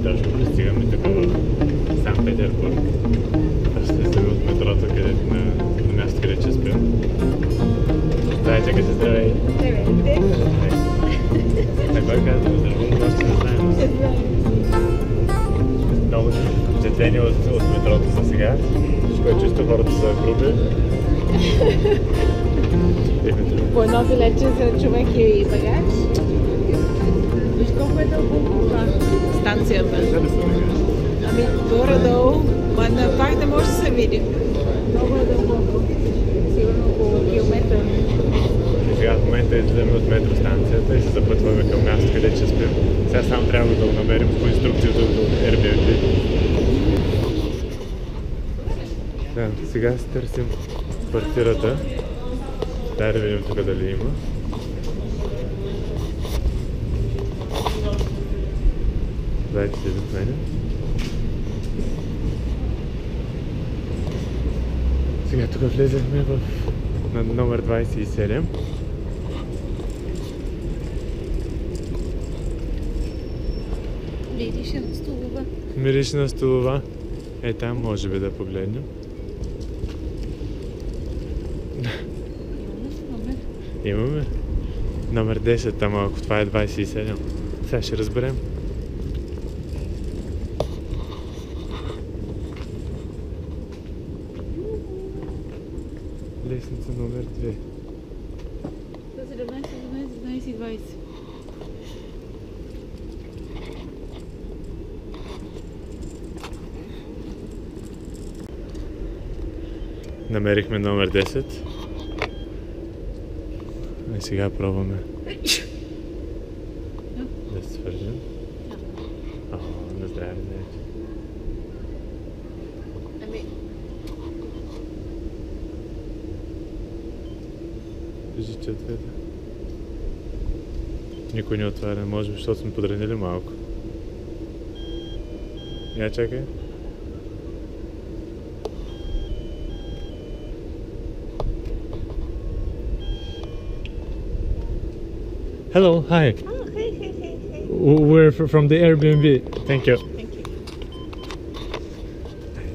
точно пристигаме тук в Санкт Петербург. Аз слизаме от метрото, където на място, където ще спим. Здравей, чакайте, здравей! Здравейте! На кой казваме здравей? Още не знаем. Много впечатлени от метрото за сега. Всичко е чисто, хората са груби. По едно билетче за човек и багаж. Виж колко е дълбоко станцията. Ами горе-долу, пак не може да се види. Много е дълбоко. Сигурно около километър. Сега в момента излизаме от метростанцията и се запътваме към място, къде ще спим. Сега само трябва да го намерим по инструкцията от Airbnb. Да, сега си търсим квартирата. Дай да видим тук дали има. Дайте си до мене. Сега тук влезахме на номер 27. Мирише на столова. Мирише на столова. Е, там може би да погледнем. Имаме. Номер 10, ама ако това е 27. Сега ще разберем. Лестница номер 2. 17, 18, 19 и 20. Намерихме номер 10. И сега пробваме да се свържем. О, на здраве, знаете. Ами... Вижди, че отведе. Никой не отваря, може би, защото сме подранили малко. Я чакай. Hello, hi. Oh, hey. We're from the Airbnb. Thank you.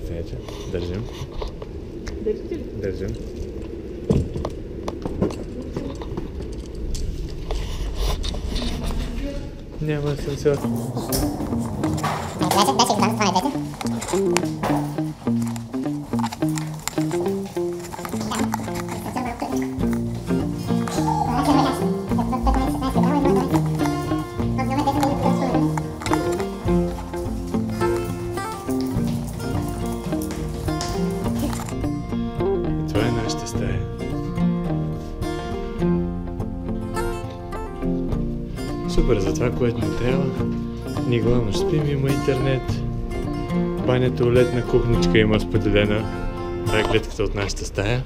Thank you. Държим. Държите ли? Държим. Няма асансьор. Това е нашата стая. Супер, за това, което ни трябва. Ние главно ще спим, има интернет. Баня, туалетна, кухничка има споделена. Това е клетката от нашата стая.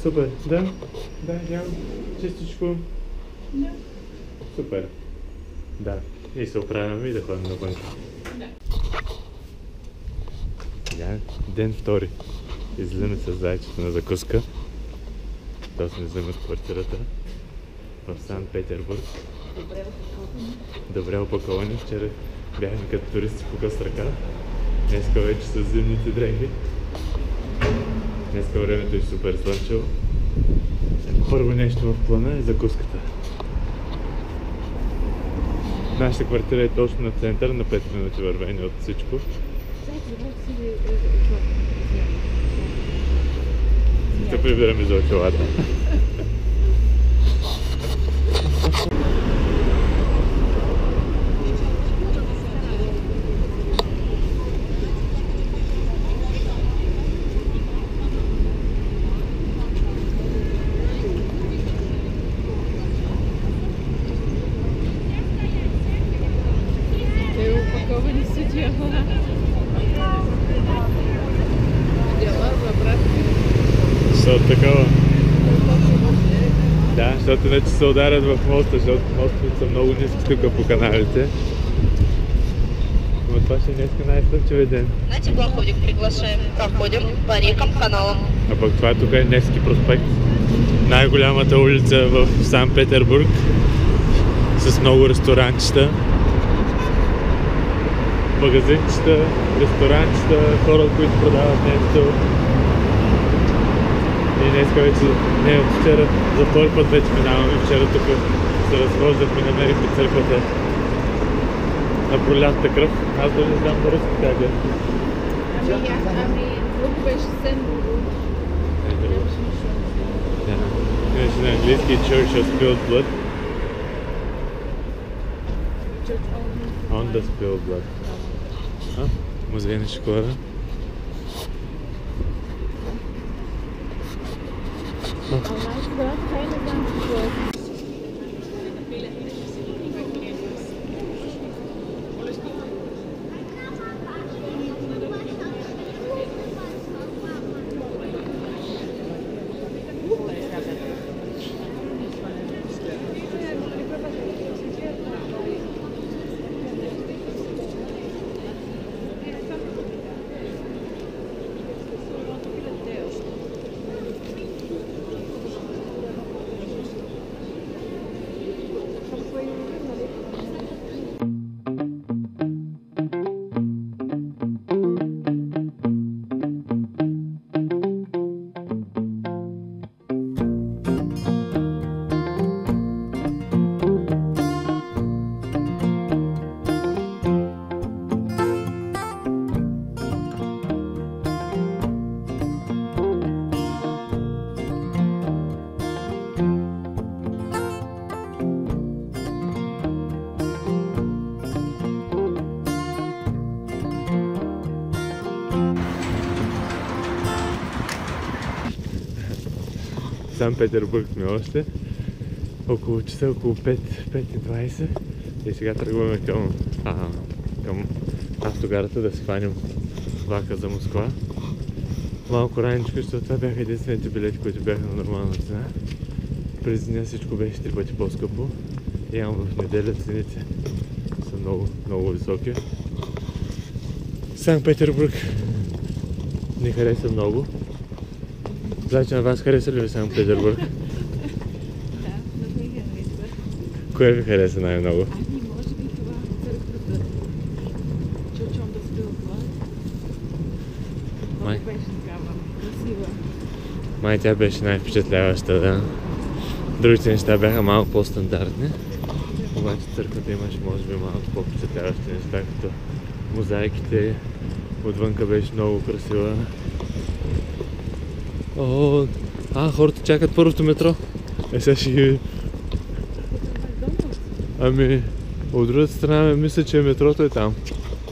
Супер, да, нямам чистичко. Да. Супер. Да, и се оправяме и да ходим навън. Да. Сега, ден втори. Излизаме с зайчето на закуска. То сме вземе с квартирата в Санкт Петербург. Добре опаковани. Вчера бяхме като туристи по къс ръка. Днеска вече с зимните дрехи. Днеска времето е супер слънчево. Първо нещо в плана е закуската. Нашата квартира е точно на център, на 5 минути вървение от всичко. Се прибираме за очилата. Опаковани са дяла. Дяла за брат. Защото такова. Да, защото иначе се ударят в моста, защото мостовете са много ниски тук по каналите. Но това ще е днеска най-слънчевия ден. На теплоходик приглашаем. Проходим по рекам, каналам. А пък това тук е Невски проспект. Най-голямата улица в Санкт-Петербург. С много ресторанчета. Магазинчета, ресторанчета, хора, които продават нещо. И днеска вече, не, вчера, за втори път вече минаваме. Вчера тук се разхождахме, намерихме църквата на пролятата кръв. Аз дори не знам на руски как е. Друг беше Сенбург. Имаше на английски Church of Spilled Blood. On the Spilled Blood. Музей на шоколада. Санкт-Петербург сме още. Около часа, около 5:20 и сега тръгваме към автогарата да си хванем влака за Москва. Малко раничко, защото това бяха единствените билети, които бяха на нормална цена. През деня всичко беше 3 пъти по-скъпо. Явно в неделя цените са много, много високи. Санкт-Петербург ни хареса много. Значи на вас хареса ли ви Санкт-Петербург? Да, много ми харесва. Кое ви хареса най-много? Може би това църквата. Church on the Spilled Blood. Май. Много беше такава красива. Май тя беше най-впечатляваща, да. Другите неща бяха малко по-стандартни. Обаче църквата имаше може би малко по-впечатляващи неща, като мозайките. Отвънка беше много красива. Хората чакат първото метро. Сега ще ги видим. Ами, от другата страна мисля, че метрото е там.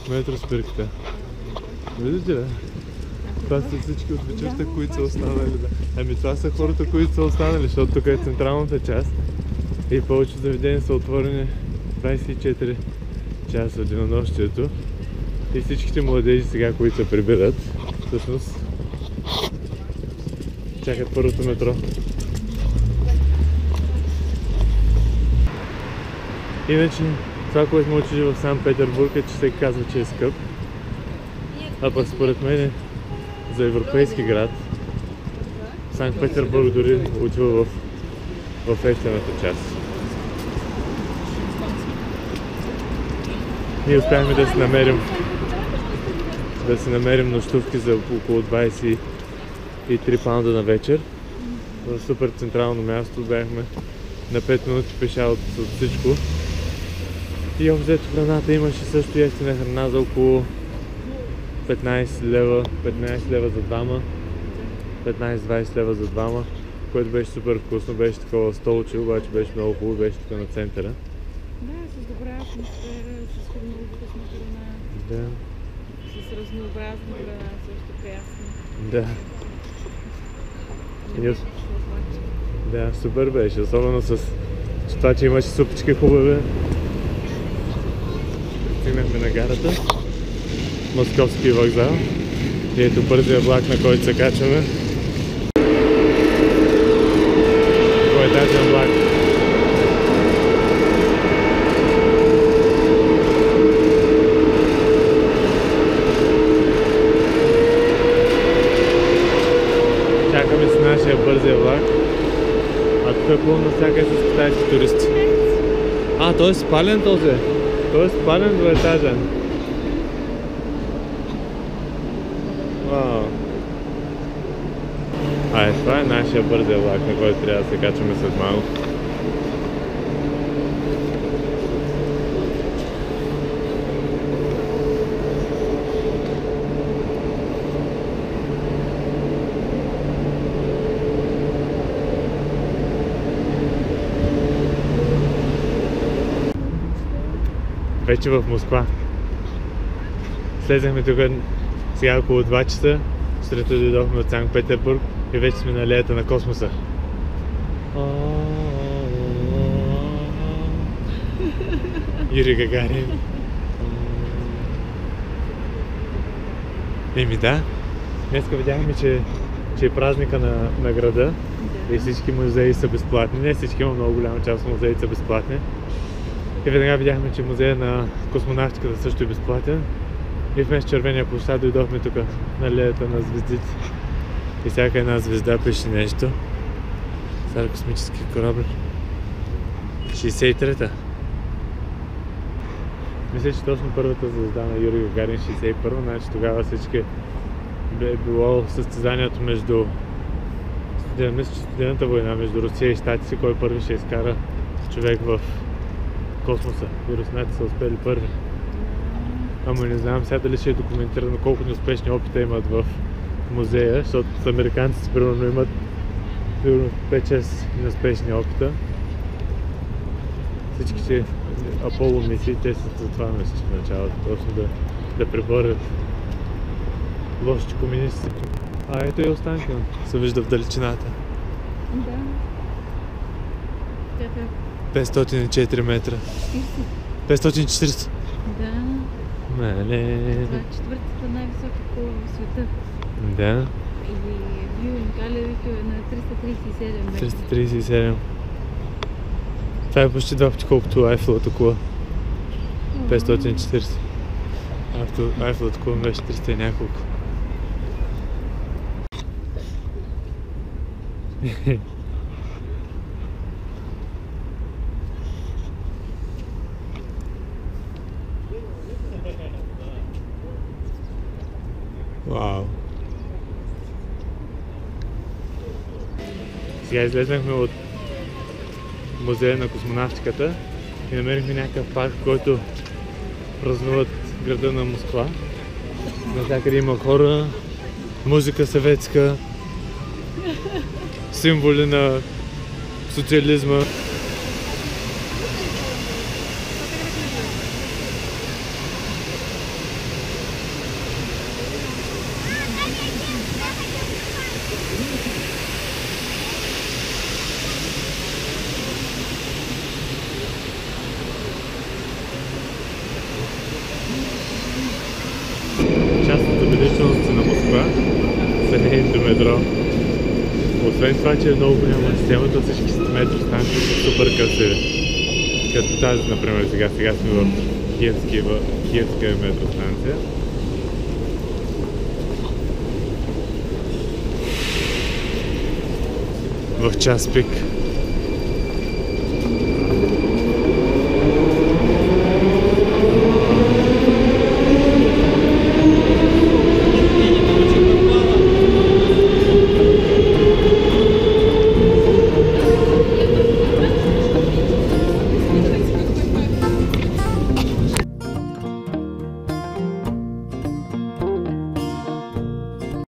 Метро спирката. Виждате ли? Това са всички от вечерта, които са останали. Да. Ами това са хората, които са останали, защото тук е централната част. И повече заведения са отворени 24 часа от денонощието. И всичките младежи сега, които се прибират, всъщност чакат първото метро. Иначе, това, което ме учили в Санкт-Петербург е, че се казва, че е скъп. А пък според мен за европейски град Санкт-Петербург дори отива в ефтината част. Ние успяхме да си намерим нощувки за около 23 паунда на вечер. В супер централно място бяхме на 5 минути пеша от всичко. И обзето храната имаше също ефтина храна за около 15 лева за двама, 15-20 лева за двама, което беше супер вкусно, беше такова столче, обаче беше много хубаво, беше тук на центъра. Да, с добра атмосфера, с много вкусна храна. Да. С разнообразна храна, също прясна. Да. Да, супер беше, особено с това, че имаше супички хубави. Стигнахме на гарата, Московски вокзал. И ето бързия влак, на който се качваме. Двоетажен влак. нашия бързия влак. А тук е пълно навсякъде с китайски туристи. А, той е спален този. Той е спален двоетажен. Вау. Това е нашия бързия влак, на който трябва да се качваме след малко. Вече в Москва. Слезахме тук сега около 2 часа. Сутринта дойдохме от Санкт Петербург и вече сме на алеята на космоса. Юрий Гагарин. Да. Днеска видяхме, че е празника на града и всички музеи са безплатни. Не всички, има много голяма част от музеите са безплатни. И веднага видяхме, че музея на космонавтиката също е безплатен. И вместо червения площад дойдохме тук на алеята на звездите. И всяка една звезда пише нещо. Стар космически корабър. 63-та. Мисля, че точно първата звезда на Юрий Гагарин 61-та, значи тогава всички е било състезанието между студената война между Русия и Щатите, кой първи ще изкара човек в космоса. И руснаците са успели първи. Ама не знам сега дали ще е документирано колко неуспешни опита имат в музея, защото с американците примерно имат 5-6 неуспешни опита. Всичките Аполо мисии, те са за това мисля в началото, точно да преборят лошите комунисти. Ето и останка се вижда в далечината. Да. 504 метра. 540. Да. Мале. Това е четвъртата най-висока кола в света. Да. И Вио Инкалевито е на 337 метра. 337. Това е почти 2 пъти колкото Айфелата кола. 540. Айфелата кола беше 300 и няколко. Вау! Сега излезнахме от музея на космонавтиката и намерихме някакъв парк, в който празнуват града на Москва. Навсякъде има хора, музика съветска, символи на социализма. Частната величност на Москва са нейното метро. Освен това, че е много голяма системата, всички метростанции са супер красиви. Като тази, например, сега сме в Киевска метростанция. В час пик.